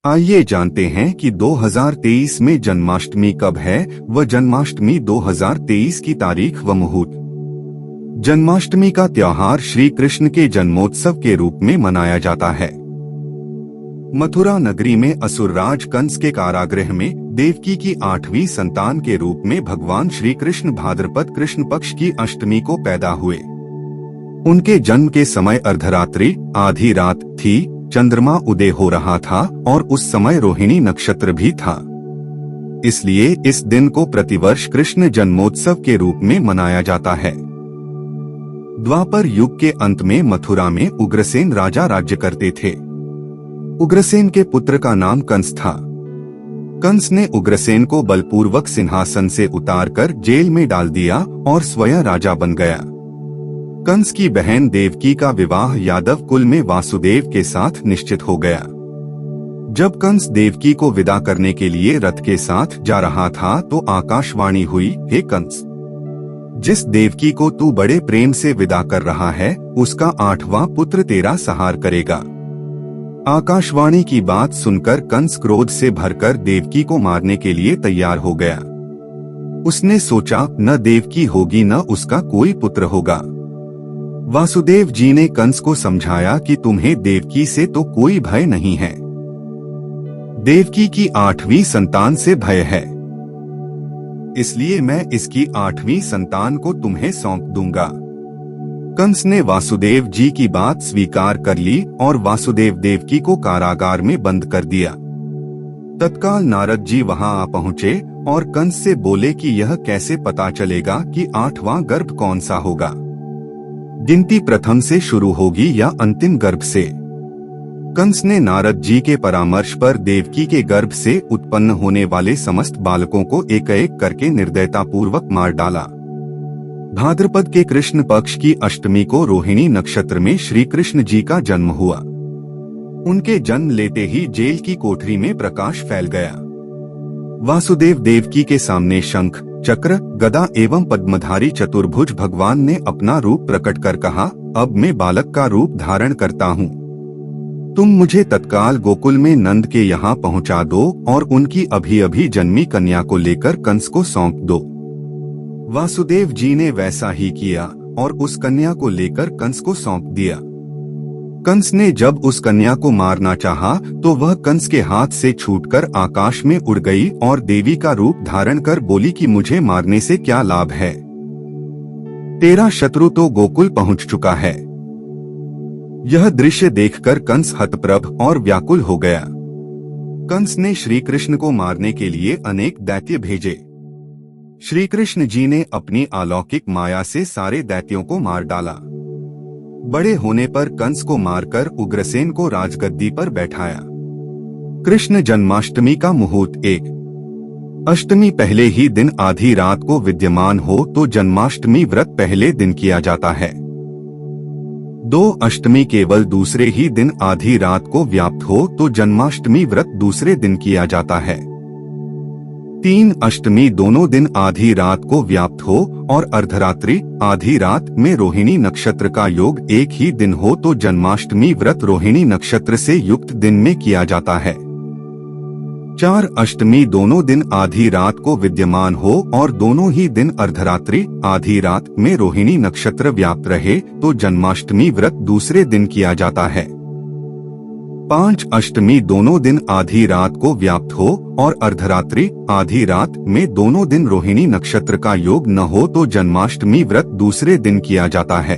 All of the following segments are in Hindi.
आइए जानते हैं कि 2023 में जन्माष्टमी कब है व जन्माष्टमी 2023 की तारीख व मुहूर्त। जन्माष्टमी का त्योहार श्री कृष्ण के जन्मोत्सव के रूप में मनाया जाता है। मथुरा नगरी में असुरराज कंस के कारागृह में देवकी की 8वीं संतान के रूप में भगवान श्री कृष्ण भाद्रपद कृष्ण पक्ष की अष्टमी को पैदा हुए। उनके जन्म के समय अर्धरात्रि आधी रात थी, चंद्रमा उदय हो रहा था और उस समय रोहिणी नक्षत्र भी था। इसलिए इस दिन को प्रतिवर्ष कृष्ण जन्मोत्सव के रूप में मनाया जाता है। द्वापर युग के अंत में मथुरा में उग्रसेन राजा राज्य करते थे। उग्रसेन के पुत्र का नाम कंस था। कंस ने उग्रसेन को बलपूर्वक सिंहासन से उतारकर जेल में डाल दिया और स्वयं राजा बन गया। कंस की बहन देवकी का विवाह यादव कुल में वासुदेव के साथ निश्चित हो गया। जब कंस देवकी को विदा करने के लिए रथ के साथ जा रहा था तो आकाशवाणी हुई, हे कंस, जिस देवकी को तू बड़े प्रेम से विदा कर रहा है उसका 8वां पुत्र तेरा सहार करेगा। आकाशवाणी की बात सुनकर कंस क्रोध से भरकर देवकी को मारने के लिए तैयार हो गया। उसने सोचा, न देवकी होगी न उसका कोई पुत्र होगा। वासुदेव जी ने कंस को समझाया कि तुम्हें देवकी से तो कोई भय नहीं है, देवकी की 8वीं संतान से भय है, इसलिए मैं इसकी 8वीं संतान को तुम्हें सौंप दूंगा। कंस ने वासुदेव जी की बात स्वीकार कर ली और वासुदेव देवकी को कारागार में बंद कर दिया। तत्काल नारद जी वहां आ पहुंचे और कंस से बोले कि यह कैसे पता चलेगा कि 8वां गर्भ कौन सा होगा। गिनती प्रथम से शुरू होगी या अंतिम गर्भ से। कंस ने नारद जी के परामर्श पर देवकी के गर्भ से उत्पन्न होने वाले समस्त बालकों को एक एक करके निर्दयता पूर्वक मार डाला। भाद्रपद के कृष्ण पक्ष की अष्टमी को रोहिणी नक्षत्र में श्री कृष्ण जी का जन्म हुआ। उनके जन्म लेते ही जेल की कोठरी में प्रकाश फैल गया। वासुदेव देवकी के सामने शंख, चक्र, गदा एवं पद्मधारी चतुर्भुज भगवान ने अपना रूप प्रकट कर कहा, अब मैं बालक का रूप धारण करता हूँ। तुम मुझे तत्काल गोकुल में नंद के यहाँ पहुँचा दो और उनकी अभी अभी जन्मी कन्या को लेकर कंस को सौंप दो। वासुदेव जी ने वैसा ही किया और उस कन्या को लेकर कंस को सौंप दिया। कंस ने जब उस कन्या को मारना चाहा तो वह कंस के हाथ से छूटकर आकाश में उड़ गई और देवी का रूप धारण कर बोली कि मुझे मारने से क्या लाभ है, तेरा शत्रु तो गोकुल पहुंच चुका है। यह दृश्य देखकर कंस हतप्रभ और व्याकुल हो गया। कंस ने श्री कृष्ण को मारने के लिए अनेक दैत्य भेजे। श्री कृष्ण जी ने अपनी अलौकिक माया से सारे दैत्यों को मार डाला। बड़े होने पर कंस को मारकर उग्रसेन को राजगद्दी पर बैठाया। कृष्ण जन्माष्टमी का मुहूर्त 1। अष्टमी पहले ही दिन आधी रात को विद्यमान हो तो जन्माष्टमी व्रत पहले दिन किया जाता है। 2 अष्टमी केवल दूसरे ही दिन आधी रात को व्याप्त हो तो जन्माष्टमी व्रत दूसरे दिन किया जाता है। 3 अष्टमी दोनों दिन आधी रात को व्याप्त हो और अर्धरात्रि आधी रात में रोहिणी नक्षत्र का योग एक ही दिन हो तो जन्माष्टमी व्रत रोहिणी नक्षत्र से युक्त दिन में किया जाता है। 4 अष्टमी दोनों दिन आधी रात को विद्यमान हो और दोनों ही दिन अर्धरात्रि आधी रात में रोहिणी नक्षत्र व्याप्त रहे तो जन्माष्टमी व्रत दूसरे दिन किया जाता है। 5 अष्टमी दोनों दिन आधी रात को व्याप्त हो और अर्धरात्रि आधी रात में दोनों दिन रोहिणी नक्षत्र का योग न हो तो जन्माष्टमी व्रत दूसरे दिन किया जाता है।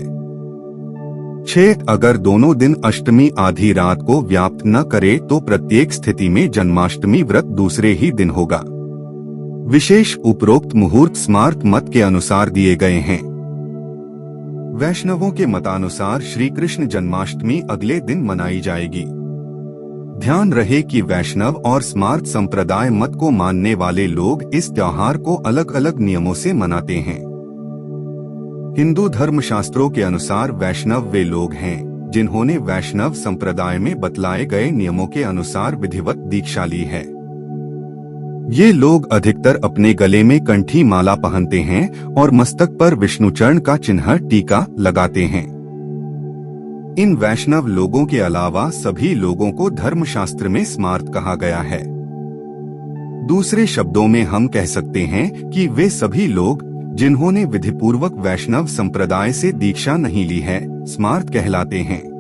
6 अगर दोनों दिन अष्टमी आधी रात को व्याप्त न करे तो प्रत्येक स्थिति में जन्माष्टमी व्रत दूसरे ही दिन होगा। विशेष उपरोक्त मुहूर्त स्मार्त मत के अनुसार दिए गए हैं। वैष्णवों के मतानुसार श्री कृष्ण जन्माष्टमी अगले दिन मनाई जाएगी। ध्यान रहे कि वैष्णव और स्मार्त संप्रदाय मत को मानने वाले लोग इस त्योहार को अलग अलग नियमों से मनाते हैं। हिंदू धर्मशास्त्रों के अनुसार वैष्णव वे लोग हैं जिन्होंने वैष्णव संप्रदाय में बतलाए गए नियमों के अनुसार विधिवत दीक्षा ली है। ये लोग अधिकतर अपने गले में कंठी माला पहनते हैं और मस्तक पर विष्णुचरण का चिन्ह टीका लगाते हैं। इन वैष्णव लोगों के अलावा सभी लोगों को धर्मशास्त्र में स्मार्त कहा गया है। दूसरे शब्दों में हम कह सकते हैं कि वे सभी लोग जिन्होंने विधिपूर्वक वैष्णव संप्रदाय से दीक्षा नहीं ली है, स्मार्त कहलाते हैं।